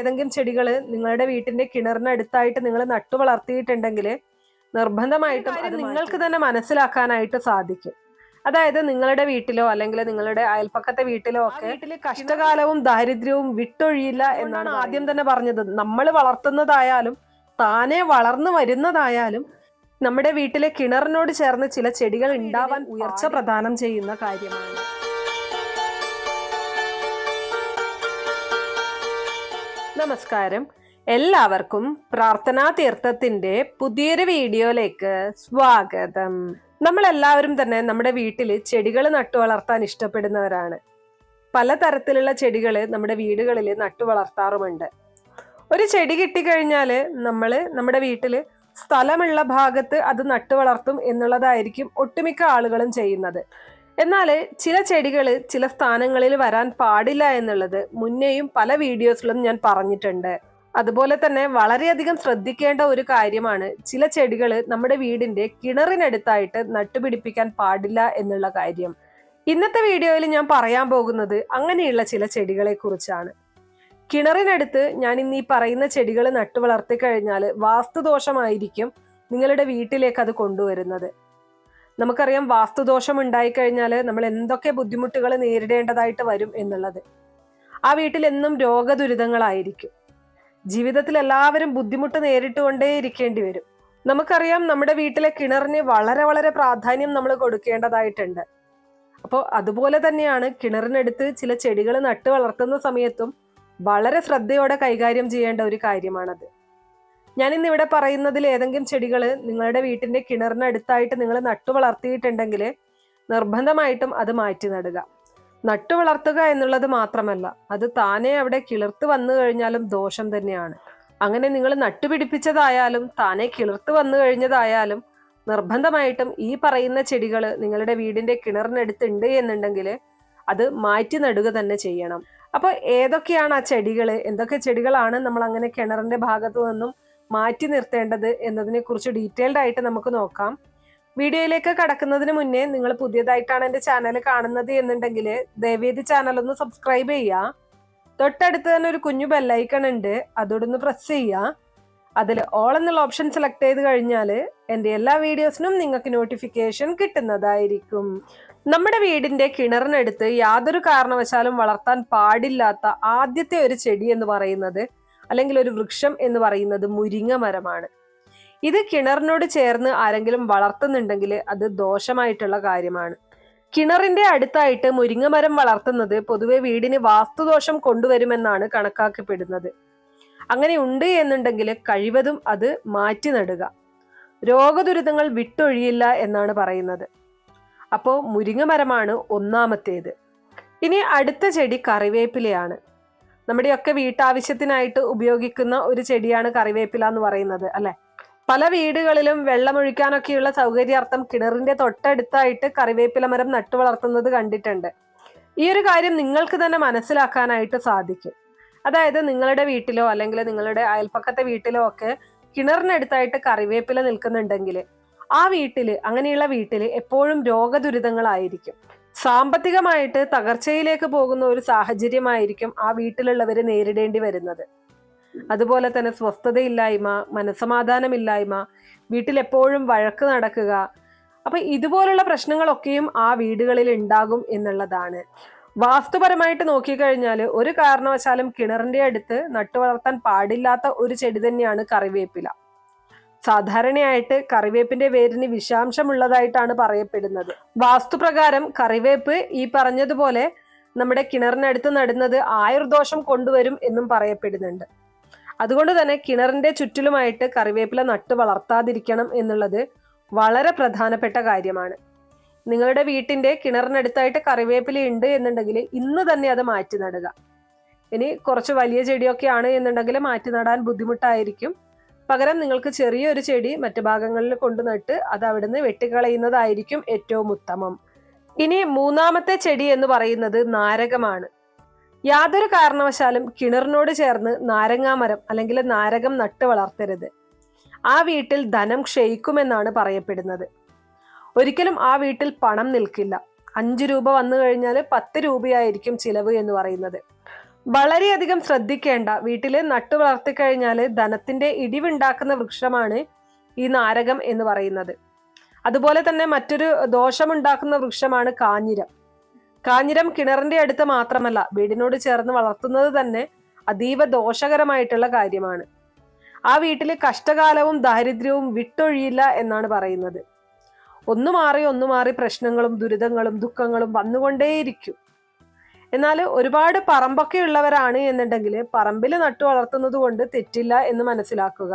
ഏതെങ്കിലും ചെടികൾ നിങ്ങളുടെ വീട്ടിന്റെ കിണറിനടുത്തായിട്ട് നിങ്ങൾ നട്ടു വളർത്തിയിട്ടുണ്ടെങ്കിൽ നിർബന്ധമായിട്ടും അത് നിങ്ങൾക്ക് തന്നെ മനസ്സിലാക്കാനായിട്ട് സാധിക്കും. അതായത് നിങ്ങളുടെ വീട്ടിലോ അല്ലെങ്കിൽ നിങ്ങളുടെ അയൽപ്പക്കത്തെ വീട്ടിലോ ഒക്കെ വീട്ടിൽ കഷ്ടകാലവും ദാരിദ്ര്യവും വിട്ടൊഴിയില്ല എന്നാണ് ആദ്യം തന്നെ പറഞ്ഞത്. നമ്മൾ വളർത്തുന്നതായാലും താനെ വളർന്നു വരുന്നതായാലും നമ്മുടെ വീട്ടിലെ കിണറിനോട് ചേർന്ന് ചില ചെടികൾ ഉണ്ടാവാൻ ഉയർച്ച പ്രദാനം ചെയ്യുന്ന കാര്യമാണ്. നമസ്കാരം, എല്ലാവർക്കും പ്രാർത്ഥനാ തീർത്ഥത്തിന്റെ പുതിയൊരു വീഡിയോയിലേക്ക് സ്വാഗതം. നമ്മളെല്ലാവരും തന്നെ നമ്മുടെ വീട്ടിൽ ചെടികൾ നട്ടു വളർത്താൻ ഇഷ്ടപ്പെടുന്നവരാണ്. പലതരത്തിലുള്ള ചെടികൾ നമ്മുടെ വീടുകളിൽ നട്ടു വളർത്താറുമുണ്ട്. ഒരു ചെടി കിട്ടിക്കഴിഞ്ഞാൽ നമ്മുടെ വീട്ടിൽ സ്ഥലമുള്ള ഭാഗത്ത് അത് നട്ടു വളർത്തും എന്നുള്ളതായിരിക്കും ഒട്ടുമിക്ക ആളുകളും ചെയ്യുന്നത്. എന്നാൽ ചില ചെടികൾ ചില സ്ഥാനങ്ങളിൽ വരാൻ പാടില്ല എന്നുള്ളത് മുന്നേയും പല വീഡിയോസിലും ഞാൻ പറഞ്ഞിട്ടുണ്ട്. അതുപോലെ തന്നെ വളരെയധികം ശ്രദ്ധിക്കേണ്ട ഒരു കാര്യമാണ് ചില ചെടികൾ നമ്മുടെ വീടിന്റെ കിണറിനടുത്തായിട്ട് നട്ടുപിടിപ്പിക്കാൻ പാടില്ല എന്നുള്ള കാര്യം. ഇന്നത്തെ വീഡിയോയിൽ ഞാൻ പറയാൻ പോകുന്നത് അങ്ങനെയുള്ള ചില ചെടികളെ കുറിച്ചാണ്. കിണറിനടുത്ത് ഞാൻ ഇന്ന് ഈ പറയുന്ന ചെടികൾ നട്ടു വളർത്തി കഴിഞ്ഞാൽ വാസ്തുദോഷമായിരിക്കും നിങ്ങളുടെ വീട്ടിലേക്ക് അത് കൊണ്ടുവരുന്നത്. നമുക്കറിയാം, വാസ്തുദോഷം ഉണ്ടായിക്കഴിഞ്ഞാൽ നമ്മൾ എന്തൊക്കെ ബുദ്ധിമുട്ടുകൾ നേരിടേണ്ടതായിട്ട് വരും എന്നുള്ളത്. ആ വീട്ടിൽ എന്നും രോഗദുരിതങ്ങളായിരിക്കും. ജീവിതത്തിൽ എല്ലാവരും ബുദ്ധിമുട്ട് നേരിട്ടുകൊണ്ടേ ഇരിക്കേണ്ടി വരും. നമുക്കറിയാം, നമ്മുടെ വീട്ടിലെ കിണറിന് വളരെ വളരെ പ്രാധാന്യം നമ്മൾ കൊടുക്കേണ്ടതായിട്ടുണ്ട്. അപ്പോൾ അതുപോലെ തന്നെയാണ് കിണറിനടുത്ത് ചില ചെടികൾ നട്ടു വളർത്തുന്ന സമയത്തും വളരെ ശ്രദ്ധയോടെ കൈകാര്യം ചെയ്യേണ്ട ഒരു കാര്യമാണത്. ഞാനിന്ന് ഇവിടെ പറയുന്നതിൽ ഏതെങ്കിലും ചെടികൾ നിങ്ങളുടെ വീട്ടിന്റെ കിണറിനടുത്തായിട്ട് നിങ്ങൾ നട്ടു വളർത്തിയിട്ടുണ്ടെങ്കിൽ നിർബന്ധമായിട്ടും അത് മാറ്റി നടുക. നട്ടു വളർത്തുക എന്നുള്ളത് മാത്രമല്ല, അത് താനെ അവിടെ കിളിർത്ത് വന്നു കഴിഞ്ഞാലും ദോഷം തന്നെയാണ്. അങ്ങനെ നിങ്ങൾ നട്ടുപിടിപ്പിച്ചതായാലും താനെ കിളിർത്ത് വന്നു കഴിഞ്ഞതായാലും നിർബന്ധമായിട്ടും ഈ പറയുന്ന ചെടികൾ നിങ്ങളുടെ വീടിന്റെ കിണറിനടുത്തുണ്ട് എന്നുണ്ടെങ്കിൽ അത് മാറ്റി നടുക തന്നെ ചെയ്യണം. അപ്പോൾ ഏതൊക്കെയാണ് ആ ചെടികൾ, എന്തൊക്കെ ചെടികളാണ് നമ്മൾ അങ്ങനെ കിണറിന്റെ ഭാഗത്തു നിന്നും മാറ്റി നിർത്തേണ്ടത് എന്നതിനെ കുറിച്ച് ഡീറ്റെയിൽഡ് ആയിട്ട് നമുക്ക് നോക്കാം. വീഡിയോയിലേക്ക് കടക്കുന്നതിന് മുന്നേ നിങ്ങൾ പുതിയതായിട്ടാണ് എൻ്റെ ചാനൽ കാണുന്നത് എന്നുണ്ടെങ്കിൽ ദയവേദി ചാനൽ ഒന്ന് സബ്സ്ക്രൈബ് ചെയ്യുക. തൊട്ടടുത്ത് തന്നെ ഒരു കുഞ്ഞു ബെല്ലൈക്കൺ ഉണ്ട്, അതോടൊന്ന് പ്രസ് ചെയ്യുക. അതിൽ ഓൾ എന്നുള്ള ഓപ്ഷൻ സെലക്ട് ചെയ്ത് കഴിഞ്ഞാൽ എൻ്റെ എല്ലാ വീഡിയോസിനും നിങ്ങൾക്ക് നോട്ടിഫിക്കേഷൻ കിട്ടുന്നതായിരിക്കും. നമ്മുടെ വീടിന്റെ കിണറിനടുത്ത് യാതൊരു കാരണവശാലും വളർത്താൻ പാടില്ലാത്ത ആദ്യത്തെ ഒരു ചെടി എന്ന് പറയുന്നത്, അല്ലെങ്കിൽ ഒരു വൃക്ഷം എന്ന് പറയുന്നത് മുരിങ്ങ മരമാണ്. ഇത് കിണറിനോട് ചേർന്ന് ആരെങ്കിലും വളർത്തുന്നുണ്ടെങ്കിൽ അത് ദോഷമായിട്ടുള്ള കാര്യമാണ്. കിണറിന്റെ അടുത്തായിട്ട് മുരിങ്ങമരം വളർത്തുന്നത് പൊതുവെ വീടിന് വാസ്തുദോഷം കൊണ്ടുവരുമെന്നാണ് കണക്കാക്കപ്പെടുന്നത്. അങ്ങനെ ഉണ്ട് എന്നുണ്ടെങ്കിൽ കഴിവതും അത് മാറ്റി നടുക. രോഗദുരിതങ്ങൾ വിട്ടൊഴിയില്ല എന്നാണ് പറയുന്നത്. അപ്പോൾ മുരിങ്ങമരമാണ് ഒന്നാമത്തേത്. ഇനി അടുത്ത ചെടി കറിവേപ്പിലയാണ്. നമ്മുടെയൊക്കെ വീട്ടാവശ്യത്തിനായിട്ട് ഉപയോഗിക്കുന്ന ഒരു ചെടിയാണ് കറിവേപ്പില എന്ന് പറയുന്നത്, അല്ലെ? പല വീടുകളിലും വെള്ളമൊഴിക്കാനൊക്കെയുള്ള സൗകര്യാർത്ഥം കിണറിന്റെ തൊട്ടടുത്തായിട്ട് കറിവേപ്പില മരം നട്ടു വളർത്തുന്നത് കണ്ടിട്ടുണ്ട്. ഈ ഒരു കാര്യം നിങ്ങൾക്ക് തന്നെ മനസ്സിലാക്കാനായിട്ട് സാധിക്കും. അതായത് നിങ്ങളുടെ വീട്ടിലോ അല്ലെങ്കിൽ നിങ്ങളുടെ അയൽപ്പക്കത്തെ വീട്ടിലോ ഒക്കെ കിണറിനടുത്തായിട്ട് കറിവേപ്പില നിൽക്കുന്നുണ്ടെങ്കിൽ ആ വീട്ടില്, അങ്ങനെയുള്ള വീട്ടില് എപ്പോഴും രോഗദുരിതങ്ങളായിരിക്കും. സാമ്പത്തികമായിട്ട് തകർച്ചയിലേക്ക് പോകുന്ന ഒരു സാഹചര്യമായിരിക്കും ആ വീട്ടിലുള്ളവര് നേരിടേണ്ടി വരുന്നത്. അതുപോലെ തന്നെ സ്വസ്ഥതയില്ലായ്മ, മനസ്സമാധാനമില്ലായ്മ, വീട്ടിലെപ്പോഴും വഴക്ക് നടക്കുക. അപ്പൊ ഇതുപോലുള്ള പ്രശ്നങ്ങളൊക്കെയും ആ വീടുകളിൽ ഉണ്ടാകും എന്നുള്ളതാണ്. വാസ്തുപരമായിട്ട് നോക്കിക്കഴിഞ്ഞാൽ ഒരു കാരണവശാലും കിണറിന്റെ അടുത്ത് നട്ടു വളർത്താൻ പാടില്ലാത്ത ഒരു ചെടി തന്നെയാണ് കറിവേപ്പില. സാധാരണയായിട്ട് കറിവേപ്പിന്റെ വേരിന് വിഷാംശമുള്ളതായിട്ടാണ് പറയപ്പെടുന്നത്. വാസ്തുപ്രകാരം കറിവേപ്പ് ഈ പറഞ്ഞതുപോലെ നമ്മുടെ കിണറിനടുത്ത് നടുന്നത് ആയുർദോഷം കൊണ്ടുവരും എന്നും പറയപ്പെടുന്നുണ്ട്. അതുകൊണ്ട് തന്നെ കിണറിന്റെ ചുറ്റിലുമായിട്ട് കറിവേപ്പില നട്ടു വളർത്താതിരിക്കണം എന്നുള്ളത് വളരെ പ്രധാനപ്പെട്ട കാര്യമാണ്. നിങ്ങളുടെ വീട്ടിന്റെ കിണറിനടുത്തായിട്ട് കറിവേപ്പില ഉണ്ട് എന്നുണ്ടെങ്കിൽ ഇന്ന് തന്നെ അത് മാറ്റി നടുക. ഇനി കുറച്ച് വലിയ ചെടിയൊക്കെയാണ് എന്നുണ്ടെങ്കിൽ മാറ്റി നടാൻ ബുദ്ധിമുട്ടായിരിക്കും. പകരം നിങ്ങൾക്ക് ചെറിയൊരു ചെടി മറ്റു ഭാഗങ്ങളിൽ കൊണ്ടു നട്ട് അത് അവിടുന്ന് വെട്ടിക്കളയുന്നതായിരിക്കും ഏറ്റവും ഉത്തമം. ഇനി മൂന്നാമത്തെ ചെടി എന്ന് പറയുന്നത് നാരകമാണ്. യാതൊരു കാരണവശാലും കിണറിനോട് ചേർന്ന് നാരങ്ങാമരം അല്ലെങ്കിൽ നാരകം നട്ട് വളർത്തരുത്. ആ വീട്ടിൽ ധനം ക്ഷയിക്കുമെന്നാണ് പറയപ്പെടുന്നത്. ഒരിക്കലും ആ വീട്ടിൽ പണം നിൽക്കില്ല. 5 രൂപ വന്നു കഴിഞ്ഞാൽ 10 രൂപയായിരിക്കും ചിലവ് എന്ന് പറയുന്നത്. വളരെയധികം ശ്രദ്ധിക്കേണ്ട, വീട്ടിൽ നട്ടു വളർത്തിക്കഴിഞ്ഞാൽ ധനത്തിന്റെ ഇടിവുണ്ടാക്കുന്ന വൃക്ഷമാണ് ഈ നാരകം എന്ന് പറയുന്നത്. അതുപോലെ തന്നെ മറ്റൊരു ദോഷമുണ്ടാക്കുന്ന വൃക്ഷമാണ് കാഞ്ഞിരം. കാഞ്ഞിരം കിണറിന്റെ അടുത്ത് മാത്രമല്ല, വീടിനോട് ചേർന്ന് വളർത്തുന്നത് തന്നെ അതീവ ദോഷകരമായിട്ടുള്ള കാര്യമാണ്. ആ വീട്ടിൽ കഷ്ടകാലവും ദാരിദ്ര്യവും വിട്ടൊഴിയില്ല എന്നാണ് പറയുന്നത്. ഒന്നു മാറി പ്രശ്നങ്ങളും ദുരിതങ്ങളും ദുഃഖങ്ങളും വന്നുകൊണ്ടേയിരിക്കും. എന്നാൽ ഒരുപാട് പറമ്പൊക്കെ ഉള്ളവരാണ് എന്നുണ്ടെങ്കിൽ പറമ്പിൽ നട്ടു വളർത്തുന്നത് കൊണ്ട് തെറ്റില്ല എന്ന് മനസ്സിലാക്കുക.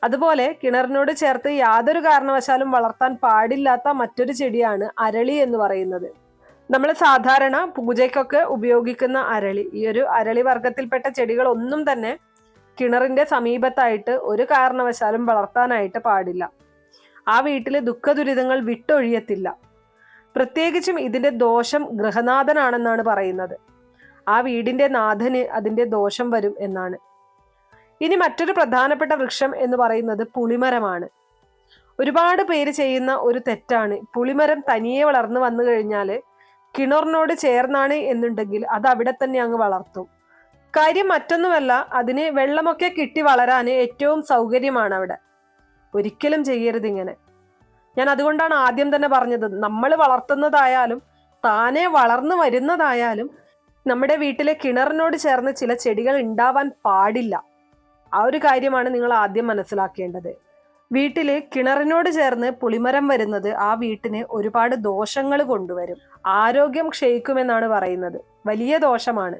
അതുപോലെ കിണറിനോട് ചേർത്ത് യാതൊരു കാരണവശാലും വളർത്താൻ പാടില്ലാത്ത മറ്റൊരു ചെടിയാണ് അരളി എന്ന് പറയുന്നത്. നമ്മൾ സാധാരണ പൂജയ്ക്കൊക്കെ ഉപയോഗിക്കുന്ന അരളി, ഈ ഒരു അരളി വർഗത്തിൽപ്പെട്ട ചെടികൾ ഒന്നും തന്നെ കിണറിന്റെ സമീപത്തായിട്ട് ഒരു കാരണവശാലും വളർത്താനായിട്ട് പാടില്ല. ആ വീട്ടിലെ ദുഃഖ ദുരിതങ്ങൾ വിട്ടൊഴിയത്തില്ല. പ്രത്യേകിച്ചും ഇതിന്റെ ദോഷം ഗൃഹനാഥനാണെന്നാണ് പറയുന്നത്. ആ വീടിന്റെ നാഥന് അതിന്റെ ദോഷം വരും എന്നാണ്. ഇനി മറ്റൊരു പ്രധാനപ്പെട്ട വൃക്ഷം എന്ന് പറയുന്നത് പുളിമരമാണ്. ഒരുപാട് പേര് ചെയ്യുന്ന ഒരു തെറ്റാണ്, പുളിമരം തനിയെ വളർന്നു വന്നു കഴിഞ്ഞാൽ കിണറിനോട് ചേർന്നാണ് എന്നുണ്ടെങ്കിൽ അത് അവിടെ തന്നെ അങ്ങ് വളർത്തും. കാര്യം മറ്റൊന്നുമല്ല, അതിന് വെള്ളമൊക്കെ കിട്ടി വളരാൻ ഏറ്റവും സൗകര്യമാണ് അവിടെ. ഒരിക്കലും ചെയ്യരുത് ഇങ്ങനെ. ഞാൻ അതുകൊണ്ടാണ് ആദ്യം തന്നെ പറഞ്ഞത്, നമ്മൾ വളർത്തുന്നതായാലും താനെ വളർന്നു വരുന്നതായാലും നമ്മുടെ വീട്ടിലെ കിണറിനോട് ചേർന്ന് ചില ചെടികൾ ഉണ്ടാവാൻ പാടില്ല. ആ ഒരു കാര്യമാണ് നിങ്ങൾ ആദ്യം മനസ്സിലാക്കേണ്ടത്. വീട്ടില് കിണറിനോട് ചേർന്ന് പുളിമരം വരുന്നത് ആ വീട്ടിന് ഒരുപാട് ദോഷങ്ങൾ കൊണ്ടുവരും. ആരോഗ്യം ക്ഷയിക്കുമെന്നാണ് പറയുന്നത്. വലിയ ദോഷമാണ്.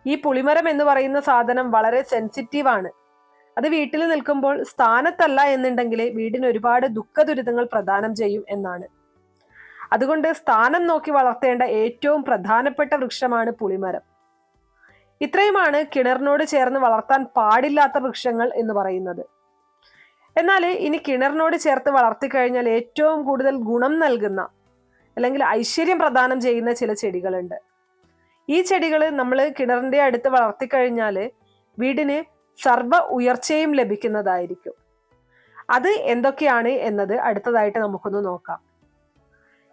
ഈ പുളിമരം എന്ന് പറയുന്ന സാധനം വളരെ സെൻസിറ്റീവാണ്. അത് വീട്ടിൽ നിൽക്കുമ്പോൾ സ്ഥാനത്തല്ല എന്നുണ്ടെങ്കിൽ വീടിന് ഒരുപാട് ദുഃഖ ദുരിതങ്ങൾ പ്രദാനം ചെയ്യും എന്നാണ്. അതുകൊണ്ട് സ്ഥാനം നോക്കി വളർത്തേണ്ട ഏറ്റവും പ്രധാനപ്പെട്ട വൃക്ഷമാണ് പുളിമരം. ഇത്രയുമാണ് കിണറിനോട് ചേർന്ന് വളർത്താൻ പാടില്ലാത്ത വൃക്ഷങ്ങൾ എന്ന് പറയുന്നത്. എന്നാൽ ഇനി കിണറിനോട് ചേർത്ത് വളർത്തിക്കഴിഞ്ഞാൽ ഏറ്റവും കൂടുതൽ ഗുണം നൽകുന്ന അല്ലെങ്കിൽ ഐശ്വര്യം പ്രദാനം ചെയ്യുന്ന ചില ചെടികളുണ്ട്. ഈ ചെടികൾ നമ്മൾ കിണറിന്റെ അടുത്ത് വളർത്തിക്കഴിഞ്ഞാൽ വീടിന് സർവ്വ ഉയർച്ചയും ലഭിക്കുന്നതായിരിക്കും. അത് എന്തൊക്കെയാണ് എന്നത് അടുത്തതായിട്ട് നമുക്കൊന്ന് നോക്കാം.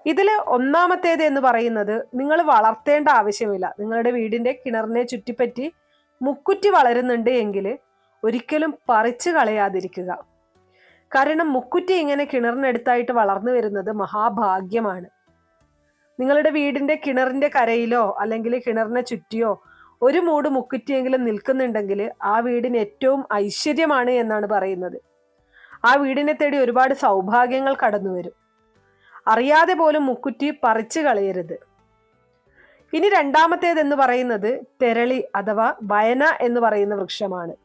ഇതിൽ ഒന്നാമത്തേത് എന്ന് പറയുന്നത്, നിങ്ങൾ വളർത്തേണ്ട ആവശ്യമില്ല. നിങ്ങളുടെ വീടിന്റെ കിണറിനെ ചുറ്റിപ്പറ്റി മുക്കുറ്റി വളരുന്നുണ്ട് എങ്കിൽ ഒരിക്കലും പറിച്ചു കളയാതിരിക്കുക. കാരണം മുക്കുറ്റി ഇങ്ങനെ കിണറിനടുത്തായിട്ട് വളർന്നു വരുന്നത് മഹാഭാഗ്യമാണ്. നിങ്ങളുടെ വീടിന്റെ കിണറിന്റെ കരയിലോ അല്ലെങ്കിൽ കിണറിനെ ചുറ്റിയോ ഒരു മൂട് മുക്കുറ്റിയെങ്കിലും നിൽക്കുന്നുണ്ടെങ്കിൽ ആ വീടിന് ഏറ്റവും ഐശ്വര്യമാണ് എന്നാണ് പറയുന്നത്. ആ വീടിനെ തേടി ഒരുപാട് സൗഭാഗ്യങ്ങൾ കടന്നു വരും. അറിയാതെ പോലും മുക്കുറ്റി പറിച്ചു കളയരുത്. ഇനി രണ്ടാമത്തേത് എന്ന് പറയുന്നത് തെരളി അഥവാ വയന എന്ന് പറയുന്ന വൃക്ഷമാണ്.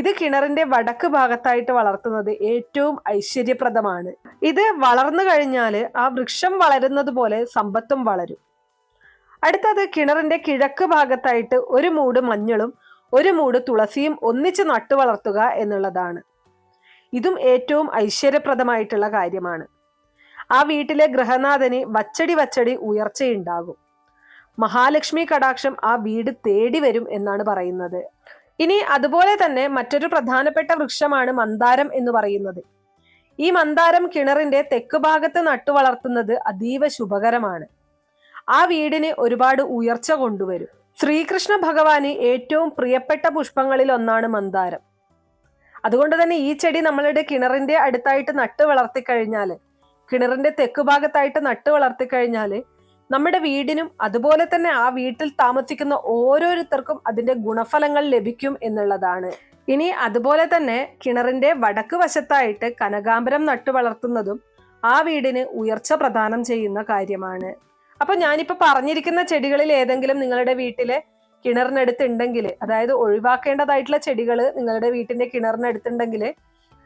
ഇത് കിണറിന്റെ വടക്ക് ഭാഗത്തായിട്ട് വളർത്തുന്നത് ഏറ്റവും ഐശ്വര്യപ്രദമാണ്. ഇത് വളർന്നു കഴിഞ്ഞാൽ ആ വൃക്ഷം വളരുന്നത് പോലെ സമ്പത്തും വളരും. അടുത്തത് കിണറിന്റെ കിഴക്ക് ഭാഗത്തായിട്ട് ഒരു മൂട് മഞ്ഞളും ഒരു മൂട് തുളസിയും ഒന്നിച്ച് നട്ടു വളർത്തുക എന്നുള്ളതാണ്. ഇതും ഏറ്റവും ഐശ്വര്യപ്രദമായിട്ടുള്ള കാര്യമാണ്. ആ വീട്ടിലെ ഗൃഹനാഥന് വച്ചടി ഉയർച്ചയുണ്ടാകും. മഹാലക്ഷ്മി കടാക്ഷം ആ വീട് തേടി വരും എന്നാണ് പറയുന്നത്. ഇനി അതുപോലെ തന്നെ മറ്റൊരു പ്രധാനപ്പെട്ട വൃക്ഷമാണ് മന്ദാരം എന്ന് പറയുന്നത്. ഈ മന്ദാരം കിണറിന്റെ തെക്ക് ഭാഗത്ത് നട്ടു വളർത്തുന്നത് അതീവ ശുഭകരമാണ്. ആ വീടിന് ഒരുപാട് ഉയർച്ച കൊണ്ടുവരും. ശ്രീകൃഷ്ണ ഭഗവാന് ഏറ്റവും പ്രിയപ്പെട്ട പുഷ്പങ്ങളിൽ ഒന്നാണ് മന്ദാരം. അതുകൊണ്ട് തന്നെ ഈ ചെടി നമ്മളുടെ കിണറിന്റെ അടുത്തായിട്ട് നട്ടു വളർത്തിക്കഴിഞ്ഞാൽ, കിണറിന്റെ തെക്ക് ഭാഗത്തായിട്ട് നട്ടു വളർത്തിക്കഴിഞ്ഞാൽ നമ്മുടെ വീടിനും അതുപോലെ തന്നെ ആ വീട്ടിൽ താമസിക്കുന്ന ഓരോരുത്തർക്കും അതിന്റെ ഗുണഫലങ്ങൾ ലഭിക്കും എന്നുള്ളതാണ്. ഇനി അതുപോലെ തന്നെ കിണറിന്റെ വടക്ക് വശത്തായിട്ട് കനകാംബരം നട്ടു വളർത്തുന്നതും ആ വീടിന് ഉയർച്ച പ്രദാനം ചെയ്യുന്ന കാര്യമാണ്. അപ്പൊ ഞാനിപ്പോ പറഞ്ഞിരിക്കുന്ന ചെടികളിൽ ഏതെങ്കിലും നിങ്ങളുടെ വീട്ടിലെ കിണറിനടുത്തുണ്ടെങ്കിൽ, അതായത് ഒഴിവാക്കേണ്ടതായിട്ടുള്ള ചെടികൾ നിങ്ങളുടെ വീട്ടിന്റെ കിണറിനടുത്തുണ്ടെങ്കിൽ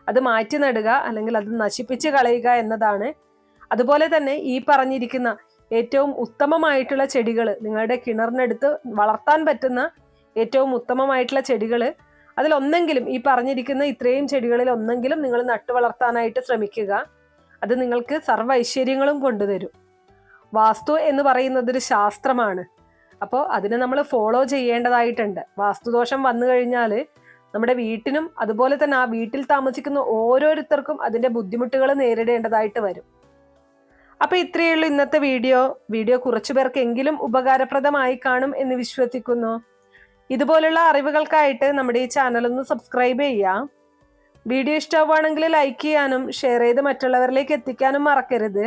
അത് മാറ്റി നടുക അല്ലെങ്കിൽ അത് നശിപ്പിച്ച് കളയുക എന്നതാണ്. അതുപോലെ തന്നെ ഈ പറഞ്ഞിരിക്കുന്ന ഏറ്റവും ഉത്തമമായിട്ടുള്ള ചെടികൾ, നിങ്ങളുടെ കിണറിനടുത്ത് വളർത്താൻ പറ്റുന്ന ഏറ്റവും ഉത്തമമായിട്ടുള്ള ചെടികൾ, അതിലൊന്നെങ്കിലും ഈ പറഞ്ഞിരിക്കുന്ന ഇത്രയും ചെടികളിൽ ഒന്നെങ്കിലും നിങ്ങൾ നട്ടു വളർത്താനായിട്ട് ശ്രമിക്കുക. അത് നിങ്ങൾക്ക് സർവ്വ ഐശ്വര്യങ്ങളും കൊണ്ടുതരും. വാസ്തു എന്ന് പറയുന്നത് ഒരു ശാസ്ത്രമാണ്. അപ്പോൾ അതിനെ നമ്മൾ ഫോളോ ചെയ്യേണ്ടതായിട്ടുണ്ട്. വാസ്തുദോഷം വന്നു കഴിഞ്ഞാൽ നമ്മുടെ വീട്ടിനും അതുപോലെ തന്നെ ആ വീട്ടിൽ താമസിക്കുന്ന ഓരോരുത്തർക്കും അതിൻ്റെ ബുദ്ധിമുട്ടുകൾ നേരിടേണ്ടതായിട്ട് വരും. അപ്പൊ ഇത്രയേ ഉള്ളൂ ഇന്നത്തെ വീഡിയോ കുറച്ചു പേർക്കെങ്കിലും ഉപകാരപ്രദമായി കാണും എന്ന് വിശ്വസിക്കുന്നു. ഇതുപോലുള്ള അറിവുകൾക്കായിട്ട് നമ്മുടെ ഈ ചാനൽ ഒന്ന് സബ്സ്ക്രൈബ് ചെയ്യാം. വീഡിയോ ഇഷ്ടമാവുകയാണെങ്കിൽ ലൈക്ക് ചെയ്യാനും ഷെയർ ചെയ്ത് മറ്റുള്ളവരിലേക്ക് എത്തിക്കാനും മറക്കരുത്.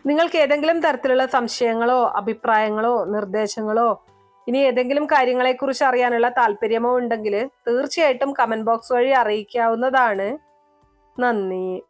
നിങ്ങൾക്ക് ഏതെങ്കിലും തരത്തിലുള്ള സംശയങ്ങളോ അഭിപ്രായങ്ങളോ നിർദ്ദേശങ്ങളോ ഇനി ഏതെങ്കിലും കാര്യങ്ങളെക്കുറിച്ച് അറിയാനുള്ള താല്പര്യമോ ഉണ്ടെങ്കിൽ തീർച്ചയായിട്ടും കമന്റ് ബോക്സ് വഴി അറിയിക്കാവുന്നതാണ്. നന്ദി.